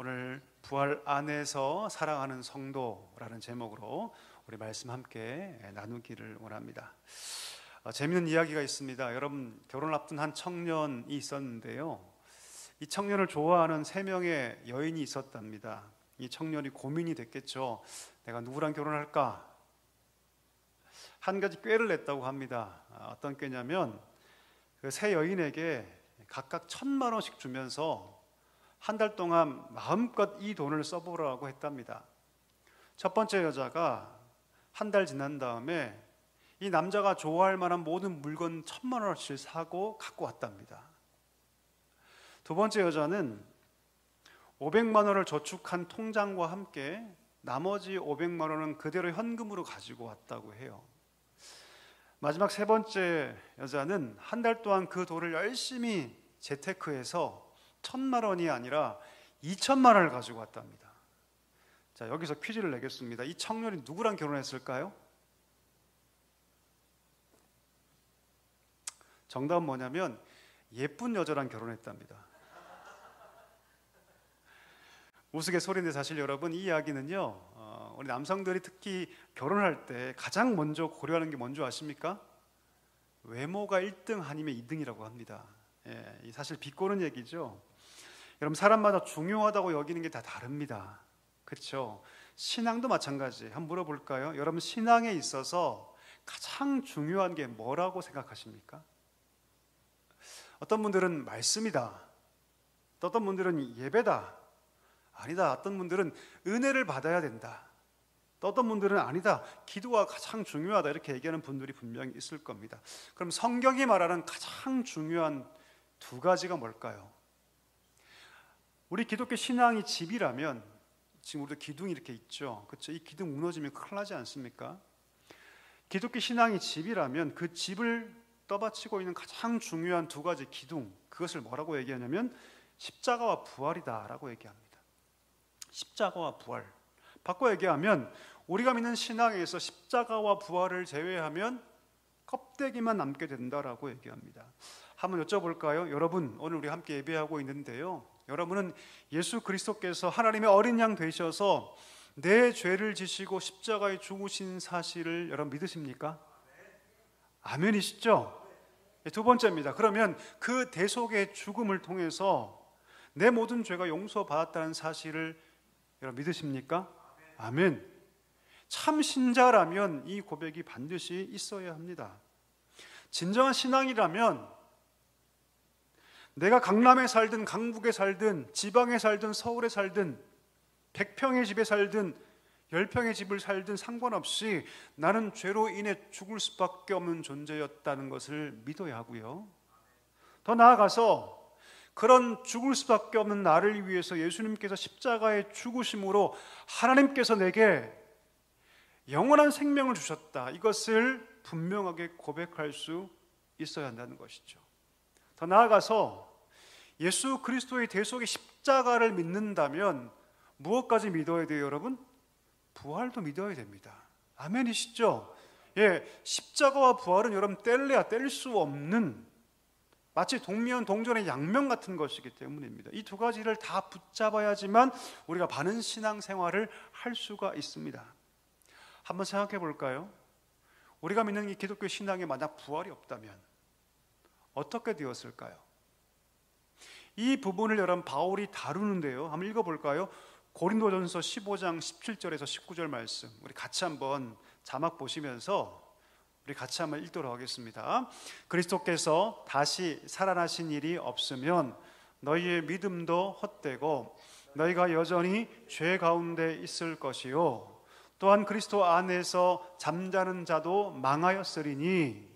오늘 부활 안에서 사랑하는 성도라는 제목으로 우리 말씀 함께 나누기를 원합니다. 재미있는 이야기가 있습니다. 여러분, 결혼을 앞둔 한 청년이 있었는데요, 이 청년을 좋아하는 3명의 여인이 있었답니다. 이 청년이 고민이 됐겠죠. 내가 누구랑 결혼할까? 한 가지 꾀를 냈다고 합니다. 어떤 꾀냐면 그 3 여인에게 각각 1,000만 원씩 주면서 한 달 동안 마음껏 이 돈을 써보라고 했답니다. 첫 번째 여자가 한 달 지난 다음에 이 남자가 좋아할 만한 모든 물건 1,000만 원어치를 사고 갖고 왔답니다. 두 번째 여자는 500만 원을 저축한 통장과 함께 나머지 500만 원은 그대로 현금으로 가지고 왔다고 해요. 마지막 3번째 여자는 한 달 동안 그 돈을 열심히 재테크해서 1,000만 원이 아니라 2,000만 원을 가지고 왔답니다. 자, 여기서 퀴즈를 내겠습니다. 이 청년이 누구랑 결혼했을까요? 정답은 뭐냐면 예쁜 여자랑 결혼했답니다. 우스갯소리인데 사실 여러분, 이 이야기는요, 우리 남성들이 특히 결혼할 때 가장 먼저 고려하는 게 뭔지 아십니까? 외모가 1등 아니면 2등이라고 합니다. 사실 비꼬는 얘기죠. 여러분, 사람마다 중요하다고 여기는 게 다 다릅니다. 그렇죠? 신앙도 마찬가지. 한번 물어볼까요? 여러분, 신앙에 있어서 가장 중요한 게 뭐라고 생각하십니까? 어떤 분들은 말씀이다, 또 어떤 분들은 예배다, 아니다, 어떤 분들은 은혜를 받아야 된다, 또 어떤 분들은 아니다, 기도가 가장 중요하다, 이렇게 얘기하는 분들이 분명히 있을 겁니다. 그럼 성경이 말하는 가장 중요한 2가지가 뭘까요? 우리 기독교 신앙이 집이라면, 지금 우리도 기둥이 이렇게 있죠, 그렇죠? 이 기둥 무너지면 큰일 나지 않습니까? 기독교 신앙이 집이라면 그 집을 떠받치고 있는 가장 중요한 2가지 기둥, 그것을 뭐라고 얘기하냐면 십자가와 부활이다라고 얘기합니다. 십자가와 부활. 바꿔 얘기하면 우리가 믿는 신앙에서 십자가와 부활을 제외하면 껍데기만 남게 된다라고 얘기합니다. 한번 여쭤볼까요? 여러분, 오늘 우리 함께 예배하고 있는데요, 여러분은 예수 그리스도께서 하나님의 어린 양 되셔서 내 죄를 지시고 십자가에 죽으신 사실을 여러분 믿으십니까? 아멘이시죠? 2번째입니다. 그러면 그 대속의 죽음을 통해서 내 모든 죄가 용서받았다는 사실을 여러분 믿으십니까? 아멘. 참 신자라면 이 고백이 반드시 있어야 합니다. 진정한 신앙이라면 내가 강남에 살든 강북에 살든 지방에 살든 서울에 살든 100평의 집에 살든 10평의 집을 살든 상관없이 나는 죄로 인해 죽을 수밖에 없는 존재였다는 것을 믿어야 하고요, 더 나아가서 그런 죽을 수밖에 없는 나를 위해서 예수님께서 십자가에 죽으심으로 하나님께서 내게 영원한 생명을 주셨다, 이것을 분명하게 고백할 수 있어야 한다는 것이죠. 더 나아가서 예수 그리스도의 대속의 십자가를 믿는다면 무엇까지 믿어야 돼요, 여러분? 부활도 믿어야 됩니다. 아멘이시죠? 십자가와 부활은 여러분 뗄래야 뗄 수 없는, 마치 동면 동전의 양면 같은 것이기 때문입니다. 이 2가지를 다 붙잡아야지만 우리가 바른 신앙생활을 할 수가 있습니다. 한번 생각해 볼까요? 우리가 믿는 이 기독교 신앙에 만약 부활이 없다면 어떻게 되었을까요? 이 부분을 여러분 바울이 다루는데요, 한번 읽어볼까요? 고린도전서 15장 17절에서 19절 말씀, 우리 같이 한번 자막 보시면서 우리 같이 한번 읽도록 하겠습니다. 그리스도께서 다시 살아나신 일이 없으면 너희의 믿음도 헛되고 너희가 여전히 죄 가운데 있을 것이요, 또한 그리스도 안에서 잠자는 자도 망하였으리니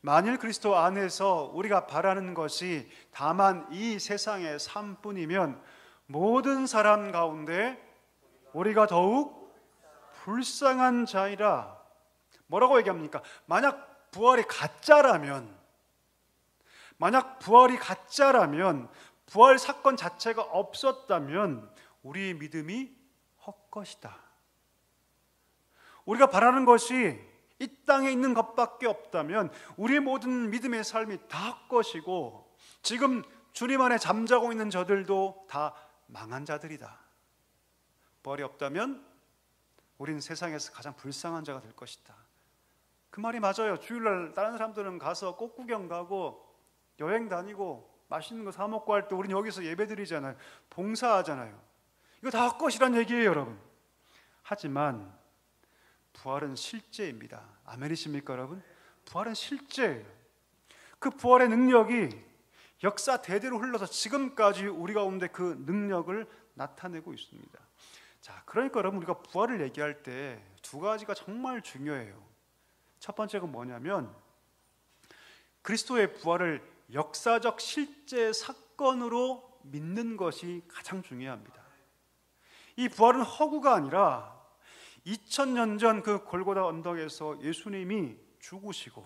만일 그리스도 안에서 우리가 바라는 것이 다만 이 세상의 삶뿐이면 모든 사람 가운데 우리가 더욱 불쌍한 자이라. 뭐라고 얘기합니까? 만약 부활이 가짜라면, 부활 사건 자체가 없었다면 우리의 믿음이 헛것이다. 우리가 바라는 것이 이 땅에 있는 것밖에 없다면 우리의 모든 믿음의 삶이 다 헛것이고 지금 주님 안에 잠자고 있는 저들도 다 망한 자들이다. 부활이 없다면 우린 세상에서 가장 불쌍한 자가 될 것이다. 그 말이 맞아요. 주일날 다른 사람들은 가서 꽃구경 가고 여행 다니고 맛있는 거 사 먹고 할 때 우린 여기서 예배 드리잖아요. 봉사하잖아요. 이거 다 헛것이란 얘기예요, 여러분. 하지만 부활은 실제입니다. 아멘이십니까, 여러분? 부활은 실제예요. 그 부활의 능력이 역사 대대로 흘러서 지금까지 우리 가운데 그 능력을 나타내고 있습니다. 자, 그러니까 여러분, 우리가 부활을 얘기할 때 두 가지가 정말 중요해요. 첫 번째가 뭐냐면 그리스도의 부활을 역사적 실제 사건으로 믿는 것이 가장 중요합니다. 이 부활은 허구가 아니라 2000년 전 그 골고다 언덕에서 예수님이 죽으시고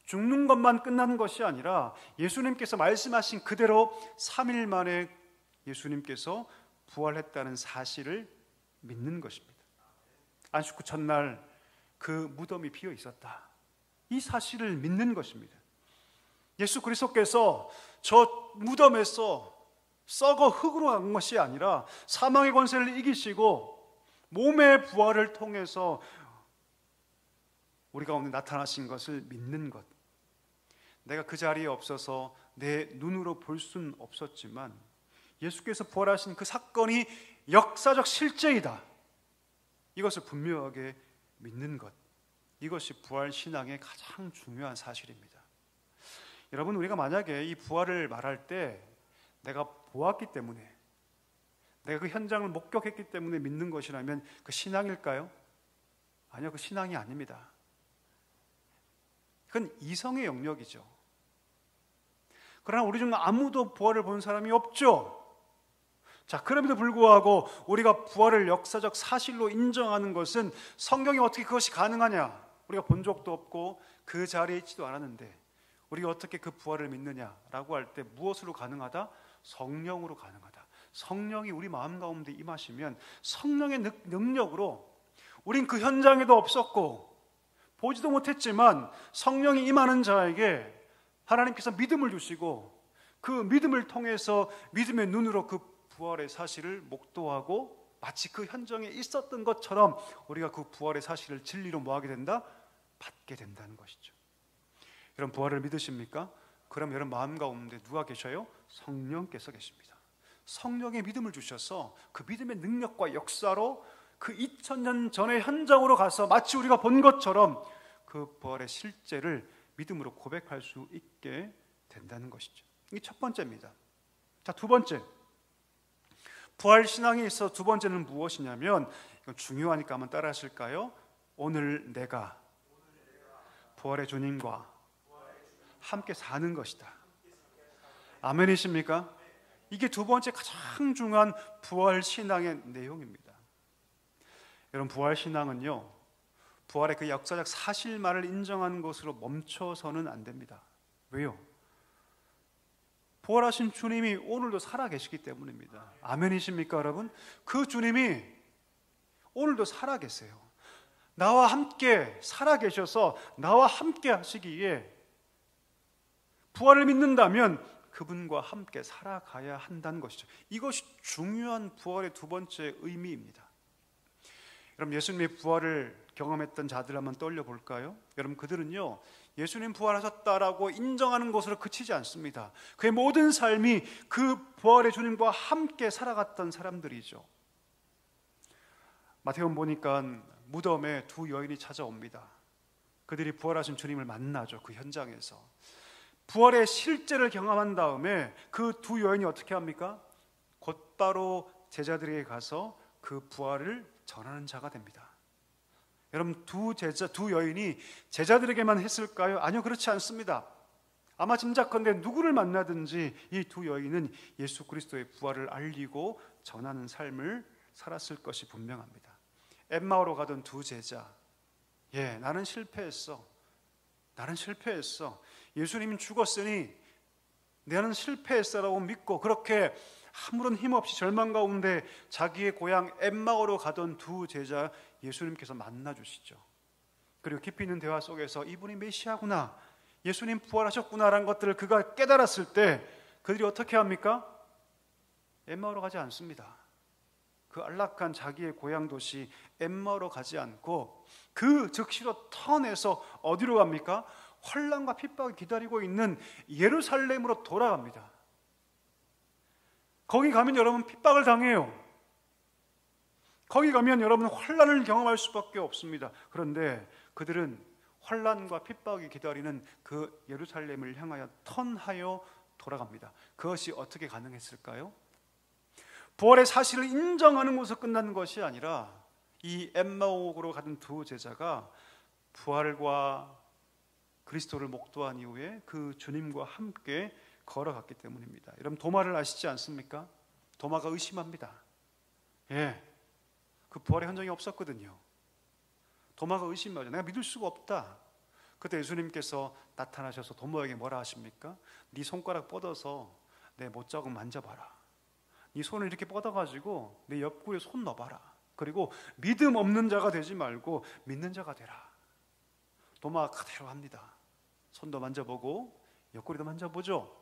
죽는 것만 끝나는 것이 아니라 예수님께서 말씀하신 그대로 3일 만에 예수님께서 부활했다는 사실을 믿는 것입니다. 안식 후 첫날 그 무덤이 비어 있었다. 이 사실을 믿는 것입니다. 예수 그리스도께서 저 무덤에서 썩어 흙으로 간 것이 아니라 사망의 권세를 이기시고 몸의 부활을 통해서 우리 가운데 나타나신 것을 믿는 것. 내가 그 자리에 없어서 내 눈으로 볼 수는 없었지만 예수께서 부활하신 그 사건이 역사적 실제이다. 이것을 분명하게 믿는 것. 이것이 부활 신앙의 가장 중요한 사실입니다. 여러분, 우리가 만약에 이 부활을 말할 때 내가 보았기 때문에, 내가 그 현장을 목격했기 때문에 믿는 것이라면 그 신앙일까요? 아니요, 그 신앙이 아닙니다. 그건 이성의 영역이죠. 그러나 우리 중 아무도 부활을 본 사람이 없죠. 자, 그럼에도 불구하고 우리가 부활을 역사적 사실로 인정하는 것은 성경이 어떻게 그것이 가능하냐? 우리가 본 적도 없고 그 자리에 있지도 않았는데 우리가 어떻게 그 부활을 믿느냐라고 할 때 무엇으로 가능하다? 성령으로 가능하다. 성령이 우리 마음 가운데 임하시면 성령의 능력으로 우린 그 현장에도 없었고 보지도 못했지만 성령이 임하는 자에게 하나님께서 믿음을 주시고 그 믿음을 통해서 믿음의 눈으로 그 부활의 사실을 목도하고 마치 그 현장에 있었던 것처럼 우리가 그 부활의 사실을 진리로 뭐하게 된다? 받게 된다는 것이죠. 여러분, 부활을 믿으십니까? 그럼 여러분 마음 가운데 누가 계셔요? 성령께서 계십니다. 성령의 믿음을 주셔서 그 믿음의 능력과 역사로 그 2000년 전의 현장으로 가서 마치 우리가 본 것처럼 그 부활의 실제를 믿음으로 고백할 수 있게 된다는 것이죠. 이게 첫 번째입니다. 자, 두 번째, 부활 신앙에 있어 두 번째는 무엇이냐면, 이건 중요하니까 한번 따라 하실까요? 오늘 내가 부활의 주님과 함께 사는 것이다. 아멘이십니까? 이게 두 번째 가장 중요한 부활 신앙의 내용입니다. 여러분, 부활 신앙은요, 부활의 그 역사적 사실만을 인정하는 것으로 멈춰서는 안 됩니다. 왜요? 부활하신 주님이 오늘도 살아계시기 때문입니다. 아멘이십니까, 여러분? 그 주님이 오늘도 살아계세요. 나와 함께 살아계셔서 나와 함께 하시기에 부활을 믿는다면 그분과 함께 살아가야 한다는 것이죠. 이것이 중요한 부활의 두 번째 의미입니다. 여러분, 예수님의 부활을 경험했던 자들 한번 떠올려 볼까요? 여러분, 그들은요, 예수님 부활하셨다라고 인정하는 것으로 그치지 않습니다. 그의 모든 삶이 그 부활의 주님과 함께 살아갔던 사람들이죠. 마태복음 보니까 무덤에 두 여인이 찾아옵니다. 그들이 부활하신 주님을 만나죠. 그 현장에서 부활의 실제를 경험한 다음에 그 두 여인이 어떻게 합니까? 곧바로 제자들에게 가서 그 부활을 전하는 자가 됩니다. 여러분, 두 여인이 제자들에게만 했을까요? 아니요, 그렇지 않습니다. 아마 짐작컨대 누구를 만나든지 이 두 여인은 예수 그리스도의 부활을 알리고 전하는 삶을 살았을 것이 분명합니다. 엠마오로 가던 두 제자, 나는 실패했어. 예수님은 죽었으니 나는 실패했어라고 믿고 그렇게 아무런 힘없이 절망 가운데 자기의 고향 엠마오로 가던 두 제자 예수님께서 만나주시죠. 그리고 깊이 있는 대화 속에서 이분이 메시아구나, 예수님 부활하셨구나라는 것들을 그가 깨달았을 때 그들이 어떻게 합니까? 엠마오로 가지 않습니다. 그 안락한 자기의 고향 도시 엠마오로 가지 않고 그 즉시로 턴해서 어디로 갑니까? 환난과 핍박을 기다리고 있는 예루살렘으로 돌아갑니다. 거기 가면 여러분 핍박을 당해요. 거기 가면 여러분 환난을 경험할 수밖에 없습니다. 그런데 그들은 환난과 핍박이 기다리는 그 예루살렘을 향하여 턴하여 돌아갑니다. 그것이 어떻게 가능했을까요? 부활의 사실을 인정하는 것으로 끝나는 것이 아니라 이 엠마오로 가는 두 제자가 부활과 그리스도를 목도한 이후에 그 주님과 함께 걸어갔기 때문입니다. 여러분 도마를 아시지 않습니까? 도마가 의심합니다. 그 부활의 흔적이 없었거든요. 도마가 의심하죠. 내가 믿을 수가 없다. 그때 예수님께서 나타나셔서 도마에게 뭐라 하십니까? 네 손가락 뻗어서 내 못자국 만져봐라. 네 손을 이렇게 뻗어가지고 내 옆구리에 손 넣어봐라. 그리고 믿음 없는 자가 되지 말고 믿는 자가 되라. 도마가 그대로 합니다. 손도 만져보고 옆구리도 만져보죠.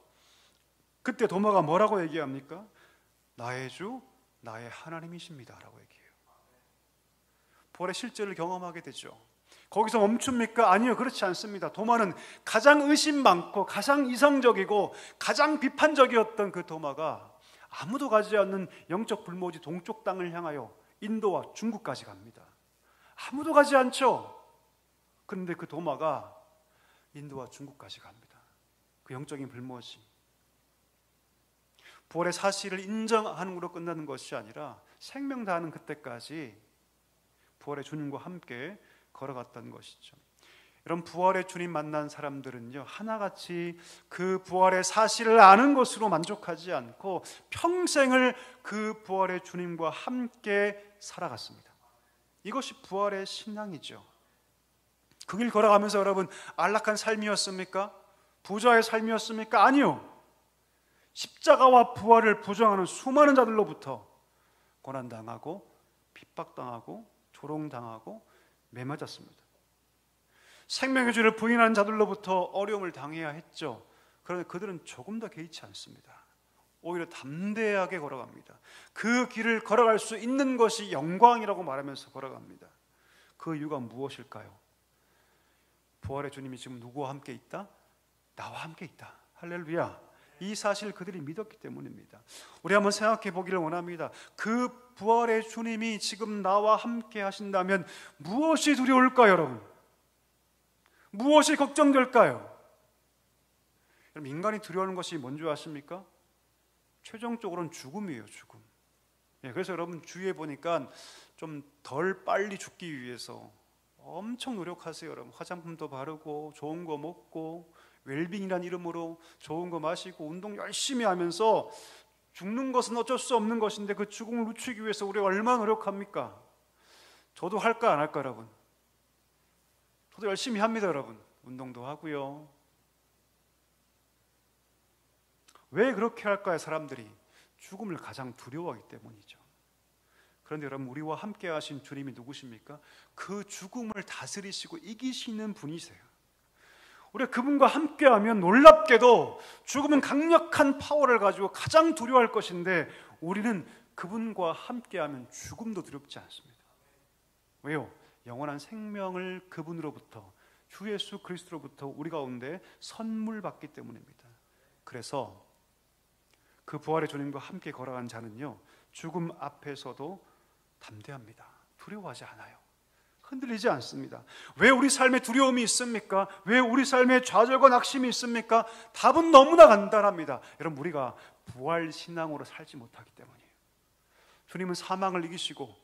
그때 도마가 뭐라고 얘기합니까? 나의 주, 나의 하나님이십니다 라고 얘기해요. 부활의 실제를 경험하게 되죠. 거기서 멈춥니까? 아니요, 그렇지 않습니다. 도마는 가장 의심 많고 가장 이상적이고 가장 비판적이었던 그 도마가 아무도 가지 않는 영적 불모지 동쪽 땅을 향하여 인도와 중국까지 갑니다. 아무도 가지 않죠. 그런데 그 도마가 인도와 중국까지 갑니다. 그 영적인 불모지. 부활의 사실을 인정하는 것으로 끝나는 것이 아니라 생명 다하는 그때까지 부활의 주님과 함께 걸어갔던 것이죠. 여러분 부활의 주님 만난 사람들은요 하나같이 그 부활의 사실을 아는 것으로 만족하지 않고 평생을 그 부활의 주님과 함께 살아갔습니다. 이것이 부활의 신앙이죠. 그 길 걸어가면서 여러분 안락한 삶이었습니까? 부자의 삶이었습니까? 아니요. 십자가와 부활을 부정하는 수많은 자들로부터 고난당하고 핍박당하고 조롱당하고 매맞았습니다. 생명의 주를 부인하는 자들로부터 어려움을 당해야 했죠. 그런데 그들은 조금 더 개의치 않습니다. 오히려 담대하게 걸어갑니다. 그 길을 걸어갈 수 있는 것이 영광이라고 말하면서 걸어갑니다. 그 이유가 무엇일까요? 부활의 주님이 지금 누구와 함께 있다? 나와 함께 있다. 할렐루야. 이 사실 그들이 믿었기 때문입니다. 우리 한번 생각해 보기를 원합니다. 그 부활의 주님이 지금 나와 함께 하신다면 무엇이 두려울까요, 여러분? 무엇이 걱정될까요? 여러분 인간이 두려워하는 것이 뭔지 아십니까? 최종적으로는 죽음이에요, 죽음. 그래서 여러분 주위에 보니까 좀 덜 빨리 죽기 위해서 엄청 노력하세요. 여러분 화장품도 바르고 좋은 거 먹고 웰빙이라는 이름으로 좋은 거 마시고 운동 열심히 하면서 죽는 것은 어쩔 수 없는 것인데 그 죽음을 늦추기 위해서 우리가 얼마나 노력합니까? 저도 할까 안 할까 여러분? 저도 열심히 합니다 여러분. 운동도 하고요. 왜 그렇게 할까요? 사람들이 죽음을 가장 두려워하기 때문이죠. 그런데 여러분 우리와 함께 하신 주님이 누구십니까? 그 죽음을 다스리시고 이기시는 분이세요. 우리가 그분과 함께하면 놀랍게도 죽음은 강력한 파워를 가지고 가장 두려워할 것인데 우리는 그분과 함께하면 죽음도 두렵지 않습니다. 왜요? 영원한 생명을 그분으로부터 주 예수 그리스도로부터 우리 가운데 선물 받기 때문입니다. 그래서 그 부활의 주님과 함께 걸어간 자는요 죽음 앞에서도 담대합니다. 두려워하지 않아요. 흔들리지 않습니다. 왜 우리 삶에 두려움이 있습니까? 왜 우리 삶에 좌절과 낙심이 있습니까? 답은 너무나 간단합니다. 여러분 우리가 부활 신앙으로 살지 못하기 때문이에요. 주님은 사망을 이기시고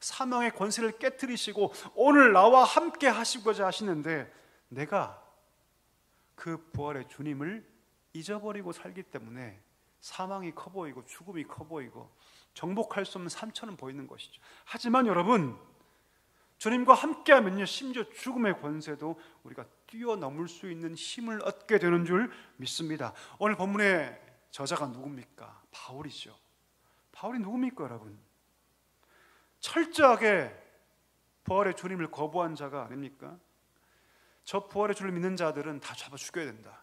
사망의 권세를 깨트리시고 오늘 나와 함께 하시고자 하시는데 내가 그 부활의 주님을 잊어버리고 살기 때문에 사망이 커 보이고 죽음이 커 보이고 정복할 수 없는 상처는 보이는 것이죠. 하지만 여러분 주님과 함께하면요 심지어 죽음의 권세도 우리가 뛰어넘을 수 있는 힘을 얻게 되는 줄 믿습니다. 오늘 본문의 저자가 누굽니까? 바울이죠. 바울이 누굽니까 여러분? 철저하게 부활의 주님을 거부한 자가 아닙니까? 저 부활의 주를 믿는 자들은 다 잡아 죽여야 된다.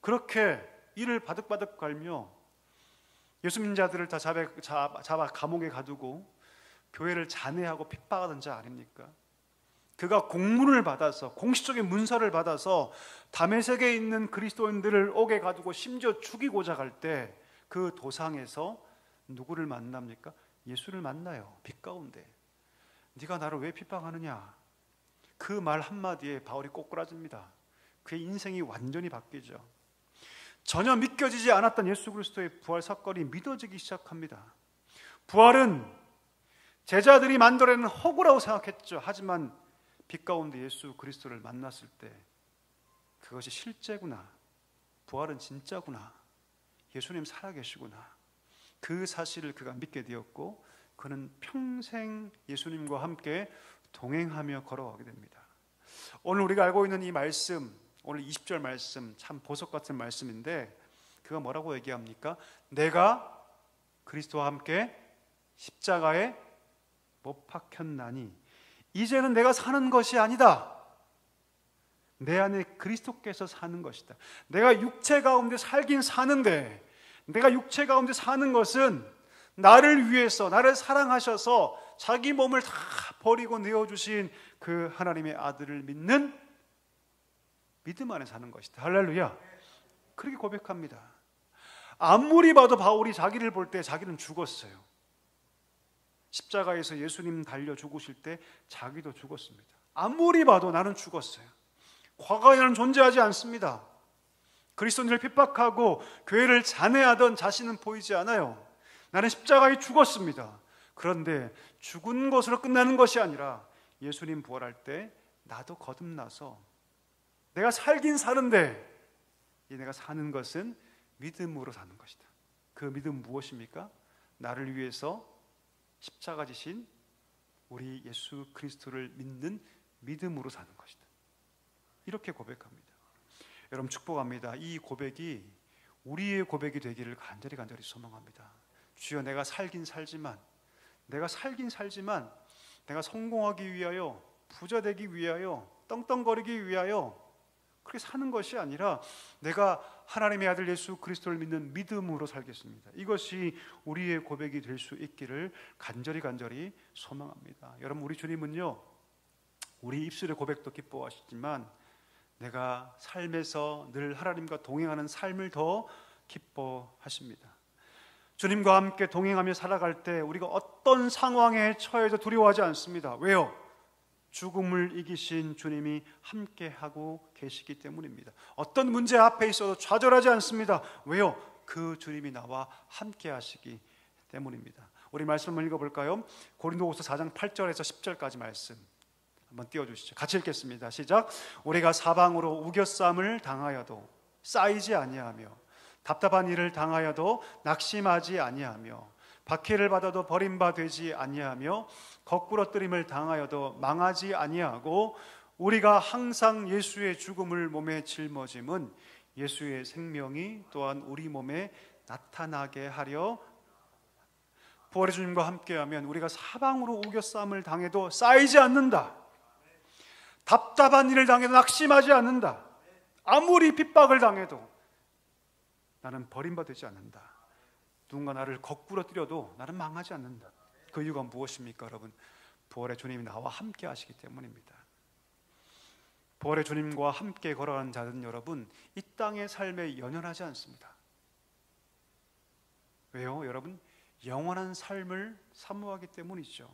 그렇게 이를 바득바득 갈며 예수 믿는 자들을 다 잡아 감옥에 가두고 교회를 잔해하고 핍박하던 자 아닙니까? 그가 공문을 받아서, 공식적인 문서를 받아서 다메섹에 있는 그리스도인들을 옥에 가두고 심지어 죽이고자 갈 때 그 도상에서 누구를 만납니까? 예수를 만나요. 빛 가운데. 네가 나를 왜 핍박하느냐? 그 말 한마디에 바울이 꼬꾸라집니다. 그의 인생이 완전히 바뀌죠. 전혀 믿겨지지 않았던 예수 그리스도의 부활 사건이 믿어지기 시작합니다. 부활은 제자들이 만들어낸 허구라고 생각했죠. 하지만 빛 가운데 예수 그리스도를 만났을 때 그것이 실제구나, 부활은 진짜구나, 예수님 살아계시구나, 그 사실을 그가 믿게 되었고 그는 평생 예수님과 함께 동행하며 걸어가게 됩니다. 오늘 우리가 알고 있는 이 말씀, 오늘 20절 말씀 참 보석 같은 말씀인데 그가 뭐라고 얘기합니까? 내가 그리스도와 함께 십자가에 못 박혔나니 이제는 내가 사는 것이 아니다. 내 안에 그리스도께서 사는 것이다. 내가 육체 가운데 살긴 사는데 내가 육체 가운데 사는 것은 나를 위해서, 나를 사랑하셔서 자기 몸을 다 버리고 내어주신 그 하나님의 아들을 믿는 믿음 안에 사는 것이다. 할렐루야. 그렇게 고백합니다. 아무리 봐도 바울이 자기를 볼 때 자기는 죽었어요. 십자가에서 예수님 달려 죽으실 때 자기도 죽었습니다. 아무리 봐도 나는 죽었어요. 과거에는 존재하지 않습니다. 그리스도인을 핍박하고 교회를 잔해하던 자신은 보이지 않아요. 나는 십자가에 죽었습니다. 그런데 죽은 것으로 끝나는 것이 아니라 예수님 부활할 때 나도 거듭나서 내가 살긴 사는데 이 내가 사는 것은 믿음으로 사는 것이다. 그 믿음 무엇입니까? 나를 위해서 십자가 지신 우리 예수 그리스도를 믿는 믿음으로 사는 것이다. 이렇게 고백합니다. 여러분 축복합니다. 이 고백이 우리의 고백이 되기를 간절히 소망합니다. 주여, 내가 살긴 살지만 내가 성공하기 위하여, 부자 되기 위하여, 떵떵거리기 위하여 그렇게 사는 것이 아니라 내가 하나님의 아들 예수 그리스도를 믿는 믿음으로 살겠습니다. 이것이 우리의 고백이 될 수 있기를 간절히 소망합니다. 여러분, 우리 주님은요, 우리 입술의 고백도 기뻐하시지만 내가 삶에서 늘 하나님과 동행하는 삶을 더 기뻐하십니다. 주님과 함께 동행하며 살아갈 때 우리가 어떤 상황에 처해도 두려워하지 않습니다. 왜요? 죽음을 이기신 주님이 함께하고 계시기 때문입니다. 어떤 문제 앞에 있어도 좌절하지 않습니다. 왜요? 그 주님이 나와 함께하시기 때문입니다. 우리 말씀을 읽어볼까요? 고린도후서 4장 8절에서 10절까지 말씀 한번 띄워주시죠. 같이 읽겠습니다. 시작. 우리가 사방으로 우겨쌈을 당하여도 쌓이지 아니하며 답답한 일을 당하여도 낙심하지 아니하며 박해를 받아도 버림받지 아니하며 거꾸러뜨림을 당하여도 망하지 아니하고 우리가 항상 예수의 죽음을 몸에 짊어짐은 예수의 생명이 또한 우리 몸에 나타나게 하려. 부활의 주님과 함께하면 우리가 사방으로 우겨쌈을 당해도 쌓이지 않는다. 답답한 일을 당해도 낙심하지 않는다. 아무리 핍박을 당해도 나는 버림받지 않는다. 누군가 나를 거꾸로 뛰려도 나는 망하지 않는다. 그 이유가 무엇입니까, 여러분? 부활의 주님이 나와 함께 하시기 때문입니다. 부활의 주님과 함께 걸어가는 자는 여러분, 이 땅의 삶에 연연하지 않습니다. 왜요? 여러분, 영원한 삶을 사모하기 때문이죠.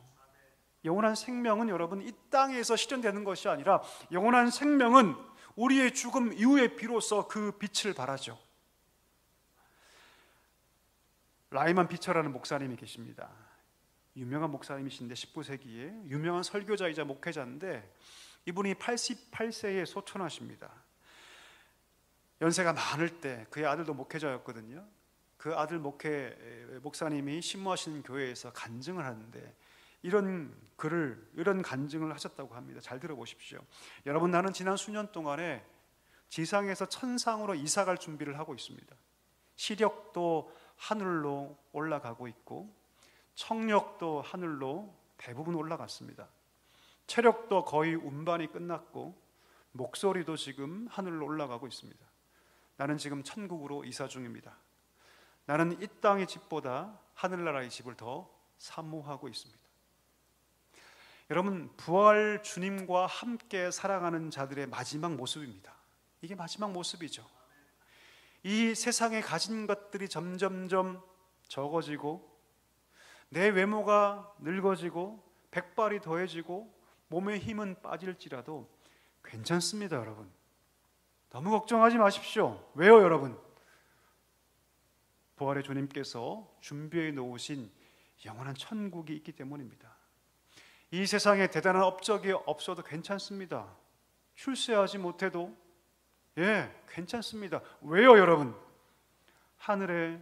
영원한 생명은 여러분 이 땅에서 실현되는 것이 아니라 영원한 생명은 우리의 죽음 이후에 비로소 그 빛을 발하죠. 라이만 피처라는 목사님이 계십니다. 유명한 목사님이신데 19세기에 유명한 설교자이자 목회자인데 이분이 88세에 소천하십니다. 연세가 많을 때 그의 아들도 목회자였거든요. 그 아들 목사님이 신무하시는 교회에서 간증을 하는데 이런 간증을 하셨다고 합니다. 잘 들어보십시오. 여러분, 나는 지난 수년 동안에 지상에서 천상으로 이사갈 준비를 하고 있습니다. 시력도 하늘로 올라가고 있고 청력도 하늘로 대부분 올라갔습니다. 체력도 거의 운반이 끝났고 목소리도 지금 하늘로 올라가고 있습니다. 나는 지금 천국으로 이사 중입니다. 나는 이 땅의 집보다 하늘나라의 집을 더 사모하고 있습니다. 여러분, 부활 주님과 함께 살아가는 자들의 마지막 모습입니다. 이게 마지막 모습이죠. 이 세상에 가진 것들이 점점점 적어지고 내 외모가 늙어지고 백발이 더해지고 몸의 힘은 빠질지라도 괜찮습니다. 여러분, 너무 걱정하지 마십시오. 왜요 여러분? 부활의 주님께서 준비해 놓으신 영원한 천국이 있기 때문입니다. 이 세상에 대단한 업적이 없어도 괜찮습니다. 출세하지 못해도 괜찮습니다. 왜요 여러분? 하늘에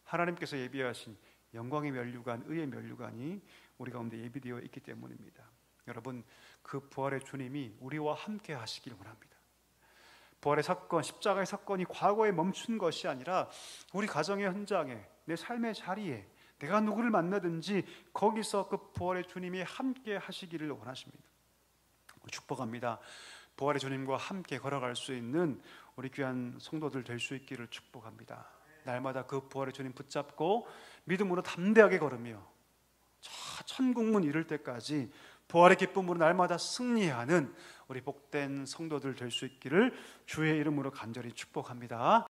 하나님께서 예비하신 영광의 면류관, 의의 면류관이 우리 가운데 예비되어 있기 때문입니다. 여러분, 그 부활의 주님이 우리와 함께 하시길 원합니다. 부활의 사건, 십자가의 사건이 과거에 멈춘 것이 아니라 우리 가정의 현장에, 내 삶의 자리에 내가 누구를 만나든지 거기서 그 부활의 주님이 함께 하시기를 원하십니다. 축복합니다. 부활의 주님과 함께 걸어갈 수 있는 우리 귀한 성도들 될 수 있기를 축복합니다. 날마다 그 부활의 주님 붙잡고 믿음으로 담대하게 걸으며 천국문 이룰 때까지 부활의 기쁨으로 날마다 승리하는 우리 복된 성도들 될 수 있기를 주의 이름으로 간절히 축복합니다.